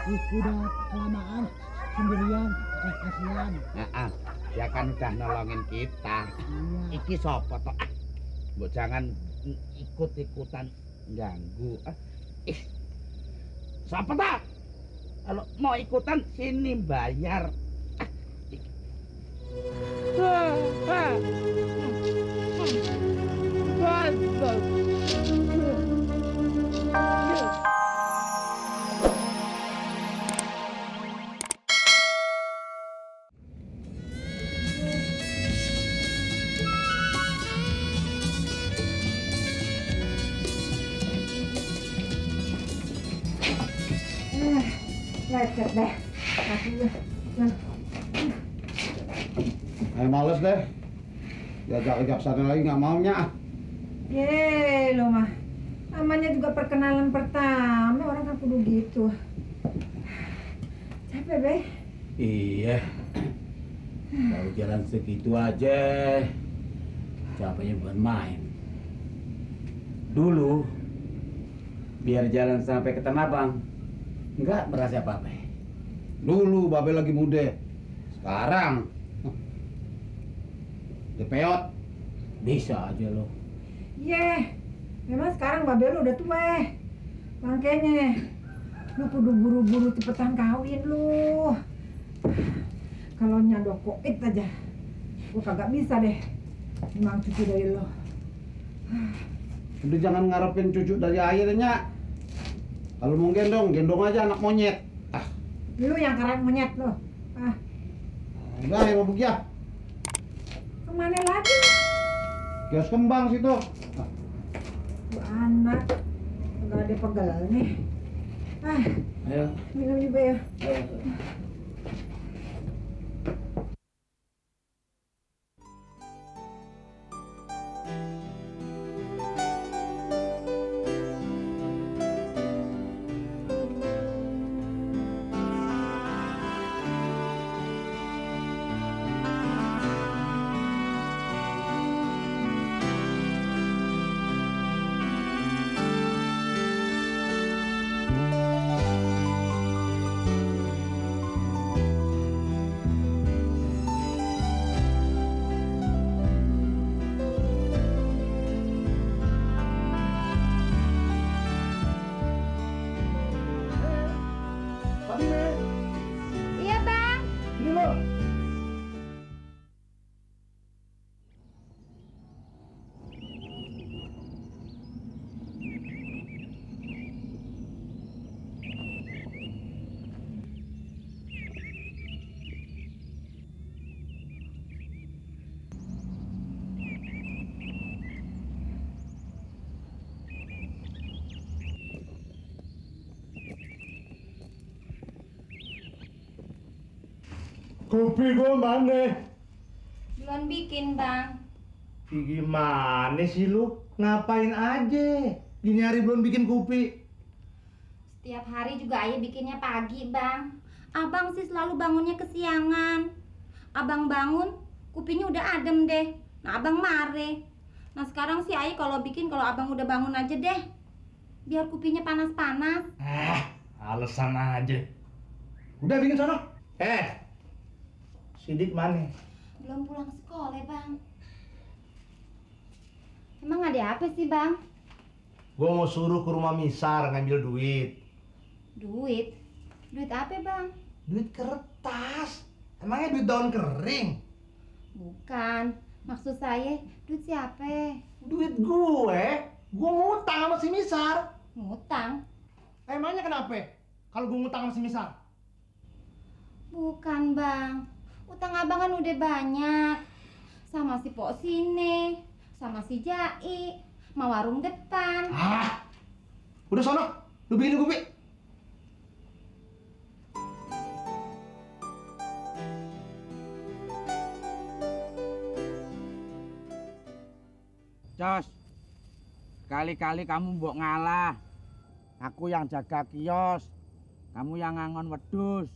Udah kelamaan sendirian, kasihan. Dia kan udah nolongin kita. Iya. Iki sopo toh? Mbok jangan ikut-ikutan ganggu. Siapa tak? Kalau mau ikutan sini bayar. Lecet deh. Males deh. Diajak-ajak sana lagi nggak maunya. Ye, lo mah. Namanya juga perkenalan pertama, orang kan kudu gitu. Capek, Be? Iya. Baru jalan segitu aja. Capeknya bukan main. Dulu biar jalan sampai ke Tanah Abang nggak merasa apa-apa. Dulu babe lagi muda. Sekarang depeot. Bisa aja lo. Ye, memang sekarang babe lu udah tua. Makanya lu kudu buru-buru cepetan kawin lu. Kalau nyadok koit aja, gua kagak bisa deh memang cucu dari lo. Udah jangan ngarepin cucu dari airnya. Kalau mau gendong aja anak monyet. Lu yang keren monyet lo. Udah ya mabuk ya. Kemana lagi? Kios kembang situ. Bu anak, nggak ada pegelnya. Ayo. Minum juga ya. Ayo. Iya bang. Ini lo. Kopi gua mana? Belum bikin bang. Gimana sih lu? Ngapain aja? Gini hari belum bikin kopi. Setiap hari juga ayah bikinnya pagi bang. Abang sih selalu bangunnya kesiangan. Abang bangun, kopinya udah adem deh. Nah abang mare. Nah sekarang sih ayah kalau bikin kalau abang udah bangun aja deh. Biar kopinya panas-panas. Alasan aja. Udah bikin sono. Sidik mana? Belum pulang sekolah bang. Emang ada apa sih bang? Gua mau suruh ke rumah Misar ngambil duit. Duit? Duit apa bang? Duit kertas. Emangnya duit daun kering? Bukan. Maksud saya duit siapa? Duit gue. Gua ngutang sama si Misar. Ngutang? Emangnya kenapa? Kalau gue ngutang sama si Misar? Bukan bang. Utang abang kan udah banyak. Sama si Pok sini, sama si Jai, sama warung depan. Udah sono, lu bikin kopi. Jos, kali-kali kamu mbok ngalah. Aku yang jaga kios, kamu yang ngangon wedhus.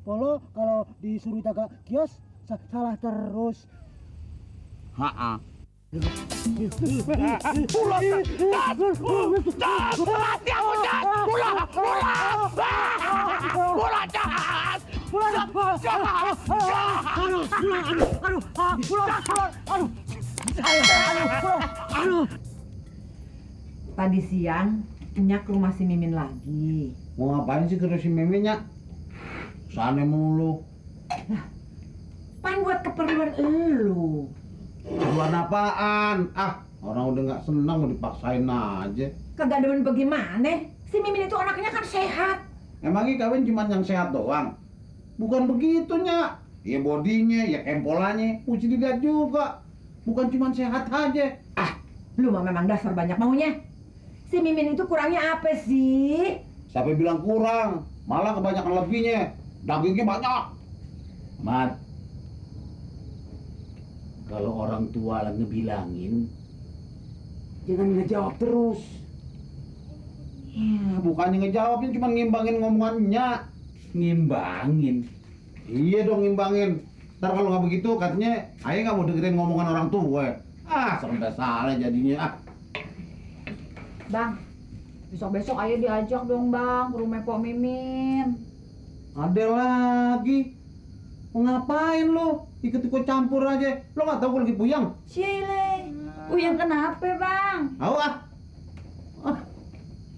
Polo kalau disuruh jaga kios salah terus. Tadi siang Nyak ke rumah si Mimin lagi. Mau ngapain sih ke si Miminnya? Sana mulu. Pan buat keperluan elu. Buat apaan? Ah, orang udah nggak senang mau dipaksain aja. Kagak demen bagaimana? Si Mimin itu anaknya kan sehat. Emangnya kawin cuma yang sehat doang? Bukan begitu, Nyak. Ya bodinya, ya kempolanya, mesti dilihat juga. Bukan cuma sehat aja. Lu mah memang dasar banyak maunya. Si Mimin itu kurangnya apa sih? Siapa bilang kurang? Malah kebanyakan lebihnya. Dagingnya banyak. Mat, kalau orang tua lagi ngebilangin, jangan ngejawab terus. Ya, bukannya ngejawabnya cuma ngimbangin ngomongannya. Ngimbangin. Iya dong ngimbangin. Ntar kalau nggak begitu katanya ayah nggak mau dengerin ngomongan orang tua. Sampai salah jadinya. Bang, besok-besok ayah diajak dong bang ke rumah Pok Mimin. Ada lagi. Mau ngapain lo? Ikut-ikut campur aja. Lo nggak tahu gue lagi puyeng? Cile, Uyang kenapa bang? Tahu ah?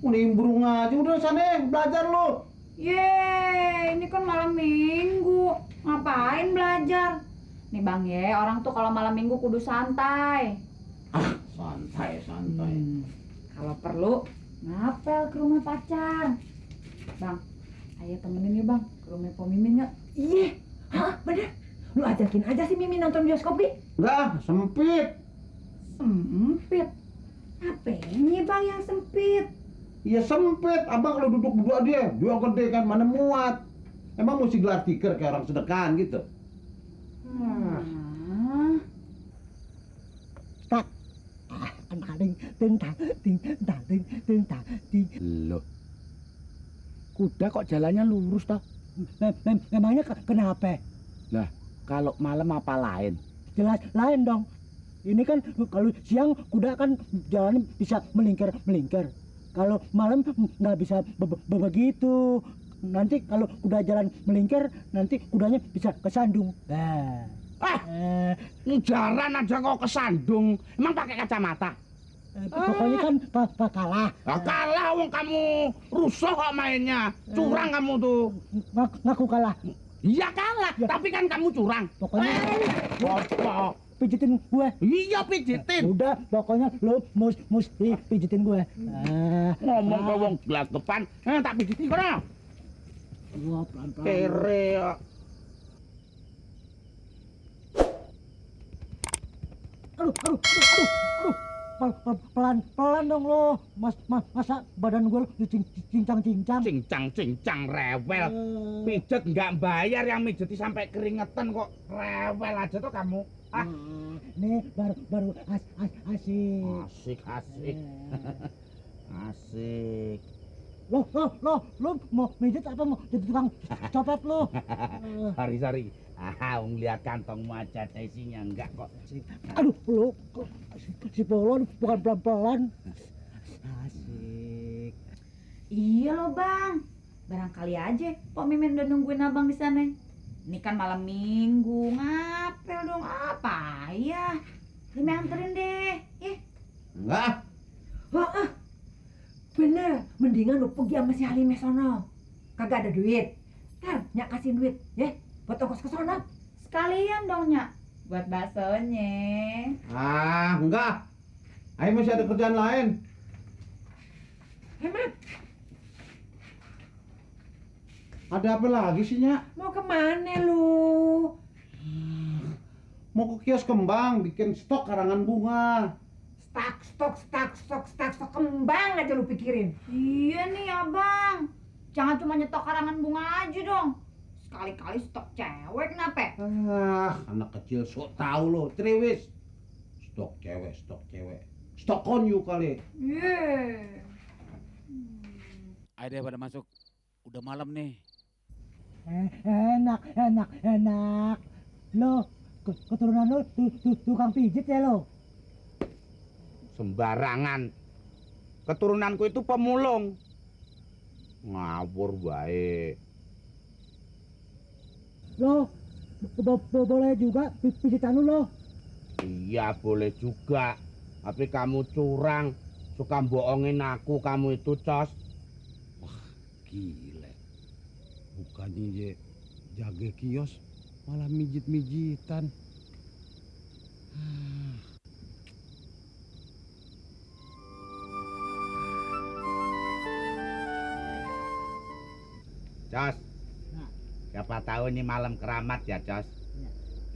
Mau nimbrung aja udah sana belajar lo. Yeay, ini kan malam minggu. Ngapain belajar? Nih bang ya, orang tuh kalau malam minggu kudu santai. Santai. Kalau perlu, ngapel ke rumah pacar. Bang, ayah temenin ya bang, ke rumah Pok Mimin ya. Iya, hah bener. Lu ajakin aja si Mimin nonton bioskop di. Enggak, sempit. Sempit. Apanya bang yang sempit? Iya sempit. Abang kalau duduk berdua dia gede kan mana muat. Emang mesti gelar tikar kayak orang sedekahan gitu. Loh. Kuda kok jalannya lurus toh? Memangnya kenapa? Lah, kalau malam apa lain? Jelas lain dong. Ini kan kalau siang kuda kan jalan bisa melingkar. Kalau malam nggak bisa begitu. Nanti kalau kuda jalan melingkar, nanti kudanya bisa kesandung. Jaran aja kok kesandung. Emang pakai kacamata? Pokoknya kan kalah. Kalah wong kamu rusuh kok mainnya. Curang kamu tuh. Ngaku kalah. Iya kalah, tapi kan kamu curang. Pokoknya Apa? pijitin gue. Iya pijitin. Udah, pokoknya lo mesti pijitin gue. Ngomong ke wong gelagapan, tak pijitin kono. Wah, pelan-pelan. Kere. Aduh. Pelan dong lo. Masa badan gue cincang. Cincang rewel. Pijet nggak bayar yang mijeti sampai keringetan kok rewel aja tuh kamu. Nih baru asik. Asik. Lo mau mijet apa mau jadi tukang copet lo? Sorry. Lihat kantongmu aja ada isinya enggak kok. Aduh, lo si Polon bukan pelan-pelan. Asik. Iya loh bang, barangkali aja Pok Mimin udah nungguin abang di sana. Ini kan malam minggu, ngapel dong apa ya? Ini anterin deh, Enggak. Bener, mendingan lu pergi sama si Halimah sono. Kagak ada duit. Ntar Nyak kasih duit, ya, buat ongkos ke sono. Sekalian dong Nyak, buat baksonya. Enggak. Ayo masih ada kerjaan lain. Hemat, Ada apa lagi sih, Nyak? mau kemana lu? Mau ke kios kembang bikin stok karangan bunga. Stok kembang aja lu pikirin. Iya nih abang, jangan cuma nyetok karangan bunga aja dong. Sekali-kali stok cewek kenapa? Anak kecil sok tahu lo, trewis. Stok cewek. Stok konyu kali. Ayo deh pada masuk. Udah malam nih. Enak. Lo keturunan lo tukang pijit ya lo? sembarangan. Keturunanku itu pemulung. Ngawur baik. Loh, boleh juga pijitan lu loh. Iya boleh juga. Tapi kamu curang. Suka bohongin aku kamu itu, Cos. Wah, gile. Bukannya je jaga kios, malah mijit-mijitan. Cos, siapa tahu ini malam keramat ya, Cos.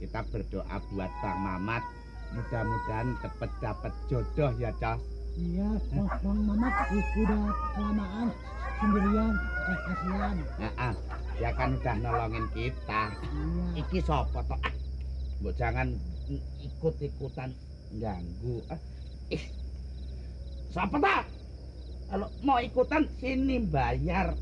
Kita berdoa buat Bang Mamat. Mudah-mudahan cepet dapat jodoh ya, Cos. Iya, Bang Mamat udah kelamaan sendirian, kasihan. Dia kan udah nolongin kita. Iya. Iki sopo toh? Mbok jangan ikut-ikutan ganggu. Sopo toh? Kalau mau ikutan sini bayar.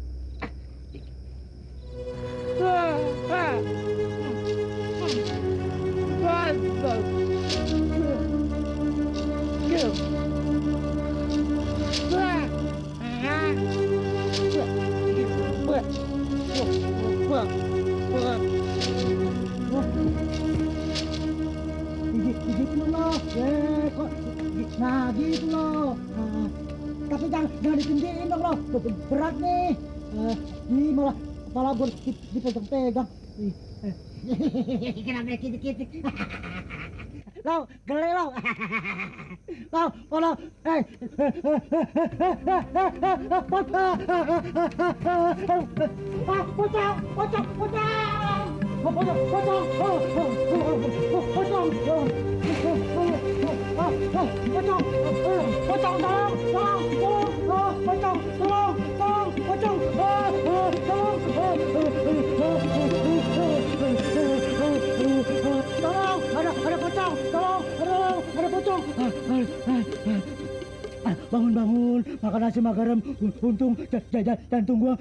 Gitu loh, kok, nah gitu loh. Nah, tapi jangan ditindihin dong loh, berat nih. Ini malah gue dipegang-pegang. Kenapa kicik-kicik? Lo, gele lo. Lo, bangun, makan nasi garam. Untung jantung gua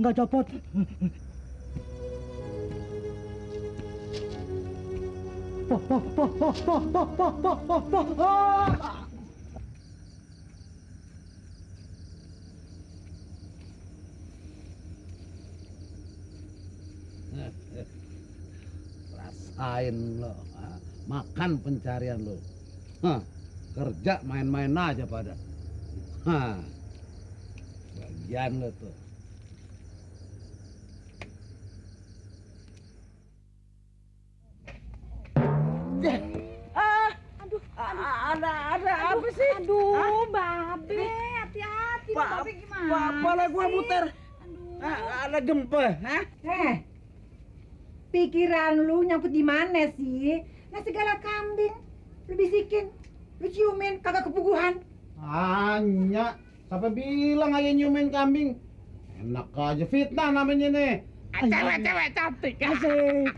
nggak copot. Rasain lo, makan pencarian lo. Kerja main-main aja pada. Bagian lo tuh. Ada apa sih? Aduh, Babe, hati-hati. Babe gimana? Kepala gua muter. Ada gempa, hah? Pikiran lu nyangkut di mana sih? Nah segala kambing, lu bisikin, lu ciumin, kagak kepuguhan. Hanya, siapa bilang aja nyumin kambing? Enak aja, fitnah namanya nih. Cewek-cewek cantik. Asik.